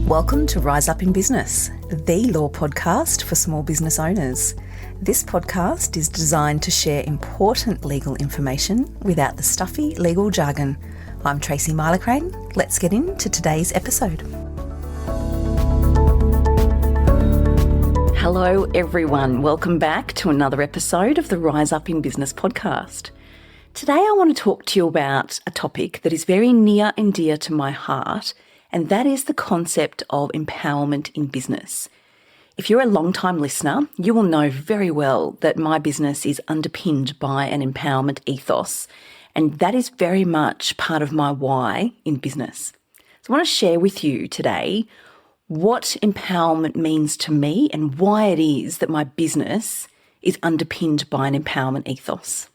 Welcome to Rise Up in Business, the law podcast for small business owners. This podcast is designed to share important legal information without the stuffy legal jargon. I'm Tracy Milacrane. Let's get into today's episode. Hello everyone, welcome back to another episode of the Rise Up in Business podcast. Today I want to talk to you about a topic that is very near and dear to my heart, and that is the concept of empowerment in business. If you're a long-time listener, you will know very well that my business is underpinned by an empowerment ethos, and that is very much part of my why in business. So I want to share with you today what empowerment means to me and why it is that my business is underpinned by an empowerment ethos.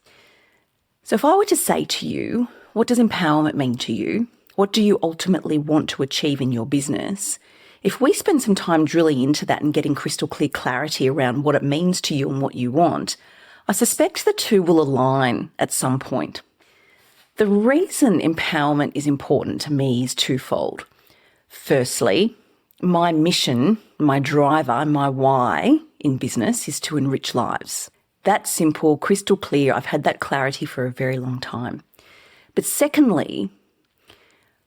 So if I were to say to you, what does empowerment mean to you? What do you ultimately want to achieve in your business? If we spend some time drilling into that and getting crystal clear clarity around what it means to you and what you want, I suspect the two will align at some point. The reason empowerment is important to me is twofold. Firstly, my mission, my driver, my why in business is to enrich lives. That's simple, crystal clear. I've had that clarity for a very long time. But secondly,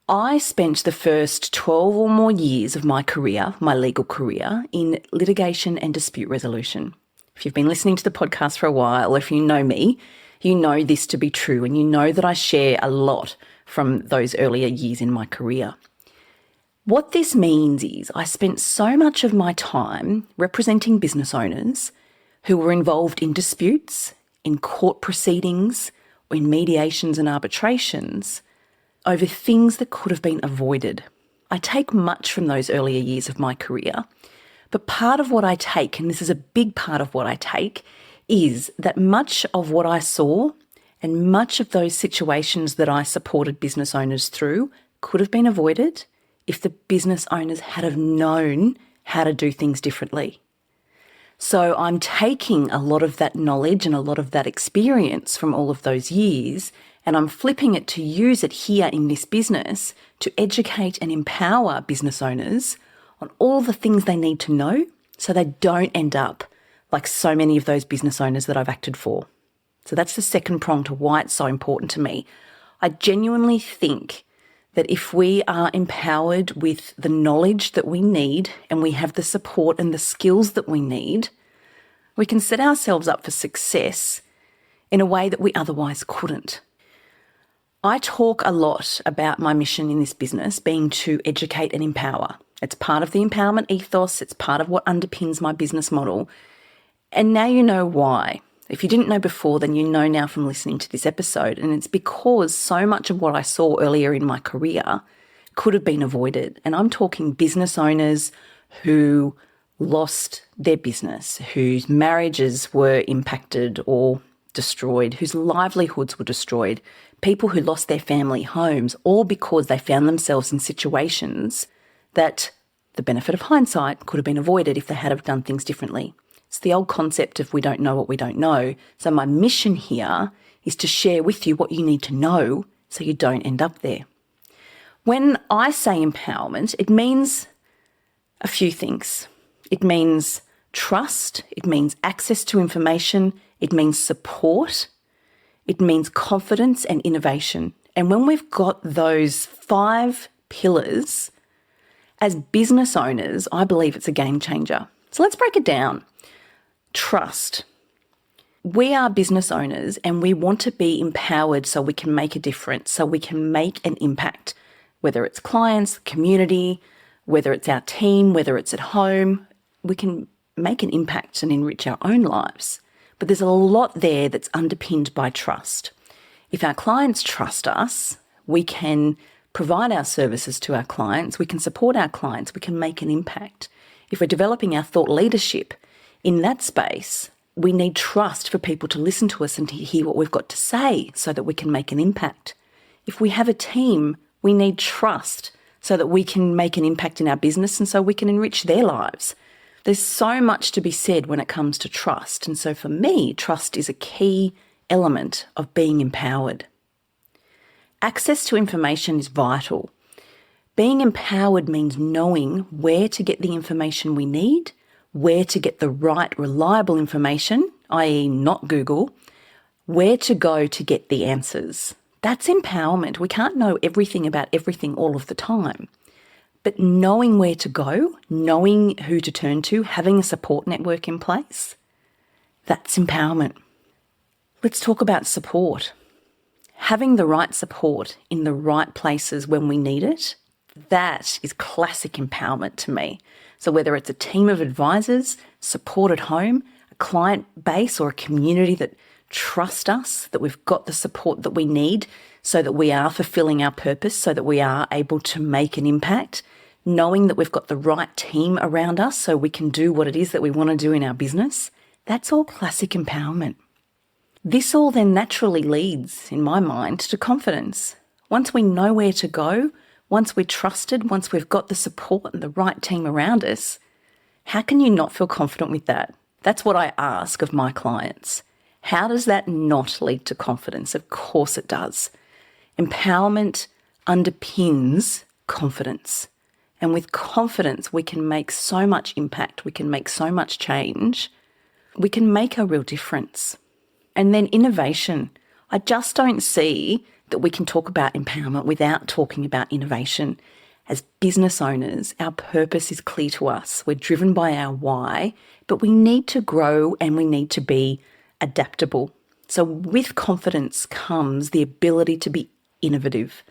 I spent the first 12 or more years of my career, my legal career, in litigation and dispute resolution. If you've been listening to the podcast for a while, or if you know me, you know this to be true, and you know that I share a lot from those earlier years in my career. What this means is I spent so much of my time representing business owners who were involved in disputes, in court proceedings, or in mediations and arbitrations over things that could have been avoided. I take much from those earlier years of my career, but part of what I take, and this is a big part of what I take, is that much of what I saw and much of those situations that I supported business owners through could have been avoided if the business owners had have known how to do things differently. So I'm taking a lot of that knowledge and a lot of that experience from all of those years, and I'm flipping it to use it here in this business to educate and empower business owners on all the things they need to know so they don't end up like so many of those business owners that I've acted for. So that's the second prong to why it's so important to me. I genuinely think that if we are empowered with the knowledge that we need and we have the support and the skills that we need, we can set ourselves up for success in a way that we otherwise couldn't. I talk a lot about my mission in this business being to educate and empower. It's part of the empowerment ethos. It's part of what underpins my business model. And now you know why. If you didn't know before, then you know now from listening to this episode. And it's because so much of what I saw earlier in my career could have been avoided. And I'm talking business owners who lost their business, whose marriages were impacted or destroyed, whose livelihoods were destroyed, people who lost their family homes, all because they found themselves in situations that the benefit of hindsight could have been avoided if they had have done things differently. It's the old concept of we don't know what we don't know. So my mission here is to share with you what you need to know so you don't end up there. When I say empowerment, it means a few things. It means trust. It means access to information. It means support. It means confidence and innovation. And when we've got those 5 pillars, as business owners, I believe it's a game changer. So let's break it down. Trust. We are business owners and we want to be empowered so we can make a difference, so we can make an impact, whether it's clients, community, whether it's our team, whether it's at home. We can make an impact and enrich our own lives. But there's a lot there that's underpinned by trust. If our clients trust us, we can provide our services to our clients, we can support our clients, we can make an impact. If we're developing our thought leadership in that space, we need trust for people to listen to us and to hear what we've got to say so that we can make an impact. If we have a team, we need trust so that we can make an impact in our business and so we can enrich their lives. There's so much to be said when it comes to trust. And so for me, trust is a key element of being empowered. Access to information is vital. Being empowered means knowing where to get the information we need, where to get the right, reliable information, i.e. not Google, where to go to get the answers. That's empowerment. We can't know everything about everything all of the time. But knowing where to go, knowing who to turn to, having a support network in place, that's empowerment. Let's talk about support. Having the right support in the right places when we need it, that is classic empowerment to me. So whether it's a team of advisors, support at home, a client base or a community that trust us, that we've got the support that we need so that we are fulfilling our purpose, so that we are able to make an impact, knowing that we've got the right team around us so we can do what it is that we want to do in our business, that's all classic empowerment. This all then naturally leads, in my mind, to confidence. Once we know where to go, once we're trusted, once we've got the support and the right team around us, how can you not feel confident with that? That's what I ask of my clients. How does that not lead to confidence? Of course it does. Empowerment underpins confidence. And with confidence, we can make so much impact. We can make so much change. We can make a real difference. And then innovation. I just don't see that we can talk about empowerment without talking about innovation. As business owners, our purpose is clear to us. We're driven by our why, but we need to grow and we need to be adaptable. So with confidence comes the ability to be innovative.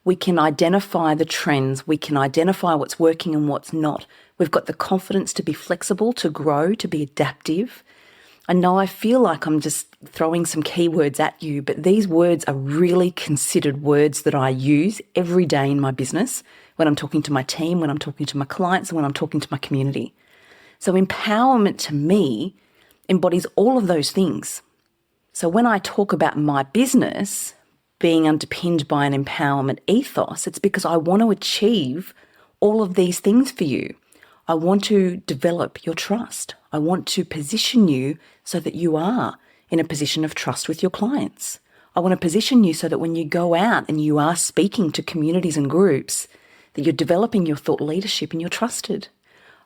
We can identify the trends. We can identify what's working and what's not. We've got the confidence to be flexible, to grow, to be adaptive. I know I feel like I'm just throwing some keywords at you, but these words are really considered words that I use every day in my business when I'm talking to my team, when I'm talking to my clients, and when I'm talking to my community. So empowerment to me embodies all of those things. So when I talk about my business being underpinned by an empowerment ethos, it's because I want to achieve all of these things for you. I want to develop your trust. I want to position you so that you are in a position of trust with your clients. I want to position you so that when you go out and you are speaking to communities and groups, that you're developing your thought leadership and you're trusted.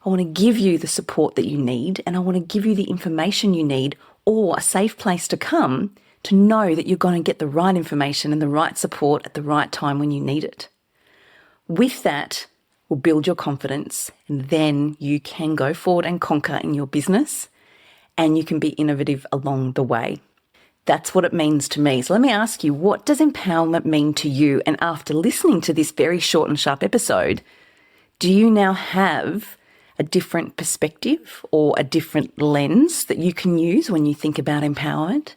I want to give you the support that you need, and I want to give you the information you need, or a safe place to come to know that you're going to get the right information and the right support at the right time when you need it. With that, will build your confidence, and then you can go forward and conquer in your business, and you can be innovative along the way. That's what it means to me. So let me ask you, what does empowerment mean to you? And after listening to this very short and sharp episode, do you now have a different perspective or a different lens that you can use when you think about empowerment?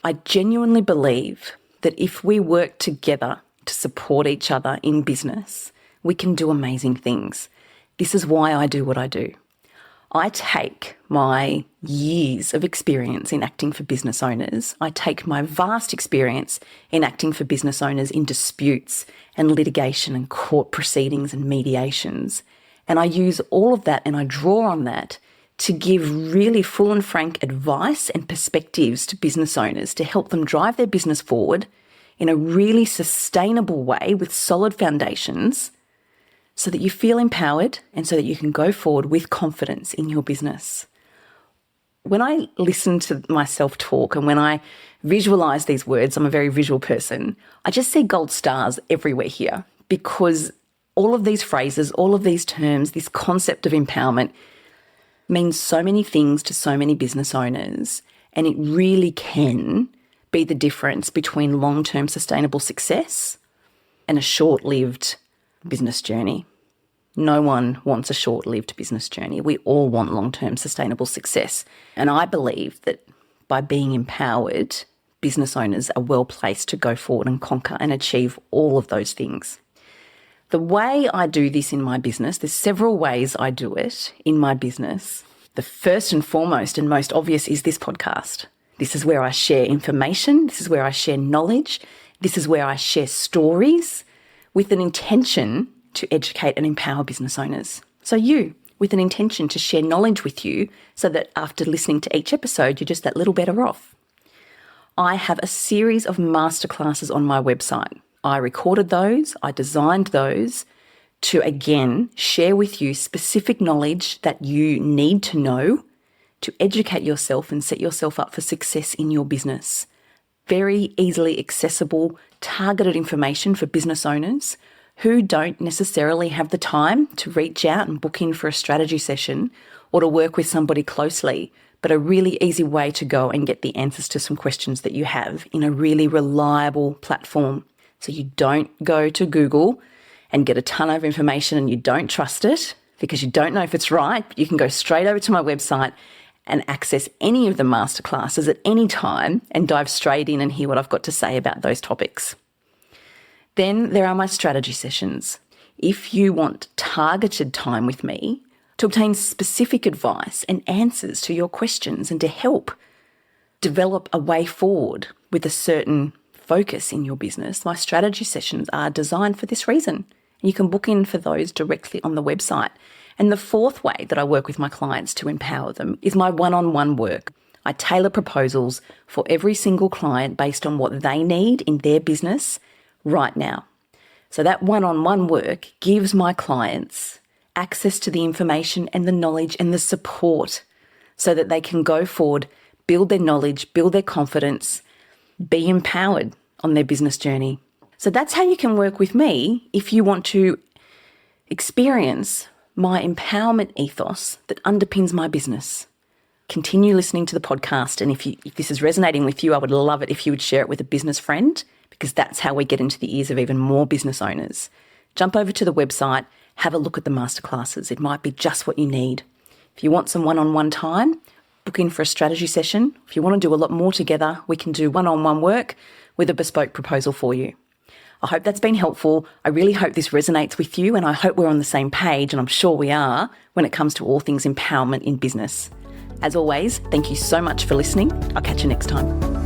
I genuinely believe that if we work together to support each other in business, we can do amazing things. This is why I do what I do. I take my years of experience in acting for business owners. I take my vast experience in acting for business owners in disputes and litigation and court proceedings and mediations. And I use all of that and I draw on that to give really full and frank advice and perspectives to business owners to help them drive their business forward in a really sustainable way with solid foundations, so that you feel empowered and so that you can go forward with confidence in your business. When I listen to myself talk and when I visualize these words, I'm a very visual person, I just see gold stars everywhere here, because all of these phrases, all of these terms, this concept of empowerment means so many things to so many business owners, and it really can be the difference between long-term sustainable success and a short-lived business journey. No one wants a short-lived business journey. We all want long-term sustainable success. And I believe that by being empowered, business owners are well placed to go forward and conquer and achieve all of those things. The way I do this in my business, there's several ways I do it in my business. The first and foremost and most obvious is this podcast. This is where I share information. This is where I share knowledge. This is where I share stories with an intention to educate and empower business owners. So you, with an intention to share knowledge with you so that after listening to each episode, you're just that little better off. I have a series of masterclasses on my website. I recorded those, I designed those to, again, share with you specific knowledge that you need to know to educate yourself and set yourself up for success in your business. Very easily accessible, targeted information for business owners who don't necessarily have the time to reach out and book in for a strategy session or to work with somebody closely, but a really easy way to go and get the answers to some questions that you have in a really reliable platform. So you don't go to Google and get a ton of information and you don't trust it because you don't know if it's right. You can go straight over to my website and access any of the masterclasses at any time and dive straight in and hear what I've got to say about those topics. Then there are my strategy sessions. If you want targeted time with me to obtain specific advice and answers to your questions and to help develop a way forward with a certain focus in your business, my strategy sessions are designed for this reason. You can book in for those directly on the website. And the fourth way that I work with my clients to empower them is my one-on-one work. I tailor proposals for every single client based on what they need in their business right now. So that one-on-one work gives my clients access to the information and the knowledge and the support so that they can go forward, build their knowledge, build their confidence, be empowered on their business journey. So that's how you can work with me if you want to experience my empowerment ethos that underpins my business. Continue listening to the podcast, and if this is resonating with you, I would love it if you would share it with a business friend, because that's how we get into the ears of even more business owners. Jump over to the website, have a look at the masterclasses. It might be just what you need. If you want some one-on-one time, book in for a strategy session. If you want to do a lot more together, we can do one-on-one work with a bespoke proposal for you. I hope that's been helpful. I really hope this resonates with you, and I hope we're on the same page, and I'm sure we are, when it comes to all things empowerment in business. As always, thank you so much for listening. I'll catch you next time.